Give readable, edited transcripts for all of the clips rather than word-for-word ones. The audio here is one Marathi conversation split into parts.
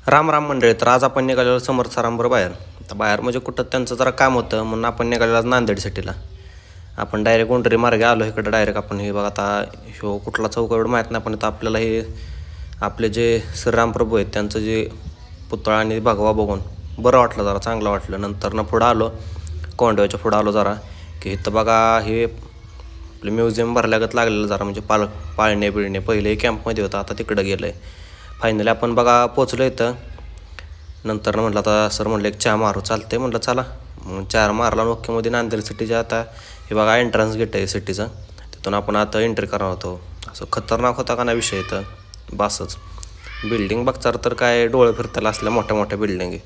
राम राम मंडळी. तर आज आपण निघालेलो समर्थ सरांबरोबर बाहेर. तर बाहेर म्हणजे कुठं त्यांचं जरा काम होतं म्हणून आपण निघालेलो आज नांदेड सिटीला. आपण डायरेक्ट गुंडरी मार्गे आलो इकडं. डायरेक्ट आपण हे बघा आता ह्यो कुठला चौक एवढं माहीत नाही, पण आता आपल्याला हे आपले जे श्रीरामप्रभू आहेत त्यांचं जे पुतळा आणि भगवा बघून बरं वाटलं, जरा चांगलं वाटलं. नंतर ना पुढं आलो, कोंडव्याच्या पुढं आलो जरा, की इथं बघा हे आपलं म्युझियम भरल्यागत लागलेलं जरा, म्हणजे पाळणे बिळणे पहिले कॅम्पमध्ये होतं, आता तिकडं गेलं आहे. फायनली आपण बघा पोचलो इथं. नंतर म्हटलं आता सर म्हटलं एक चहा मारू. चालते म्हटलं चला. मग चहा मारला ओकेमध्ये नांदेड सिटीच्या. आता हे बघा एंट्रन्स गेट आहे सिटीचं, तिथून आपण आता एंट्री करणार होतो. असं खतरनाक होता का नाही विषय इथं, बसच बिल्डिंग बघचार तर काय डोळे फिरताला असल्या मोठ्या मोठ्या बिल्डिंगी.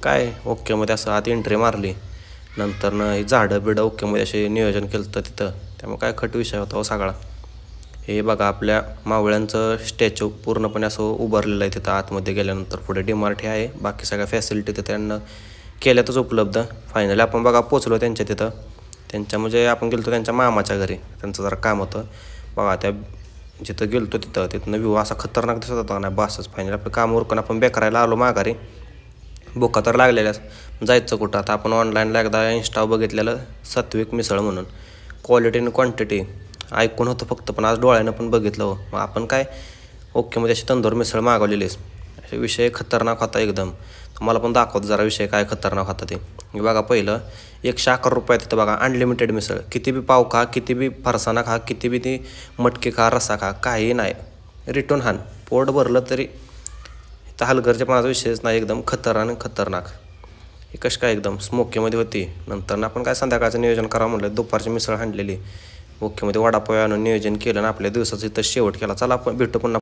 काय ओकेमध्ये असं आत एंट्री मारली. नंतर ना हे झाडं बिडं ओकेमध्ये असे नियोजन केलं होतं तिथं, त्यामुळे काय खट विषय होता हो सगळा. हे बघा आपल्या मावळ्यांचं स्टॅच्यू पूर्णपणे असं उभारलेलं आहे तिथं आतमध्ये गेल्यानंतर. पुढे DMart आहे, बाकी सगळ्या फॅसिलिटी तर त्यांना केल्यातच उपलब्ध. फायनली आपण बघा पोचलो त्यांच्या तिथं. त्यांच्या म्हणजे आपण गेलो त्यांच्या मामाच्या घरी, त्यांचं जरा काम होतं. बघा त्या जिथं गेलो तिथनं व्ह्यू असा खतरनाक दिसत होता नाही बसच. फायनली आपलं काम उरकून आपण बेकरायला आलो माघारी. भुका तर लागलेल्याच, जायचं कुठं आता. आपण ऑनलाईनला एकदा इंस्टावर बघितलेलं सात्विक मिसळ म्हणून, क्वालिटी आणि क्वांटिटी ऐकून होतं फक्त, पण आज डोळ्यानं पण बघितलं हो. मग आपण काय ओकेमध्ये अशी तंदूर मिसळ मागवलेलीच. असे विषय खतरनाक होता एकदम. तुम्हाला पण दाखवतो जरा विषय काय खतरनाक होता ते. बघा पहिलं 111 रुपये तिथं बघा अनलिमिटेड मिसळ. किती बी पाव खा, किती बी फरसाणा खा, किती बी ती मटकी खा, रस्सा खा, काही नाही रिटर्न हान. पोट भरलं तरी इथं हलगर्जेपणाचा विषयच नाही. एकदम खतरनाक. हे कशी काय एकदम स्मोकीमध्ये होती. नंतर आपण काय संध्याकाळचं नियोजन करावं म्हटलं, दुपारची मिसळ हाणलेली. ओकेमध्ये वडापाव आणून नियोजन केलं आणि आपल्या दिवसाचं इथं शेवट केला. चला आपण भेटू पुन्हा.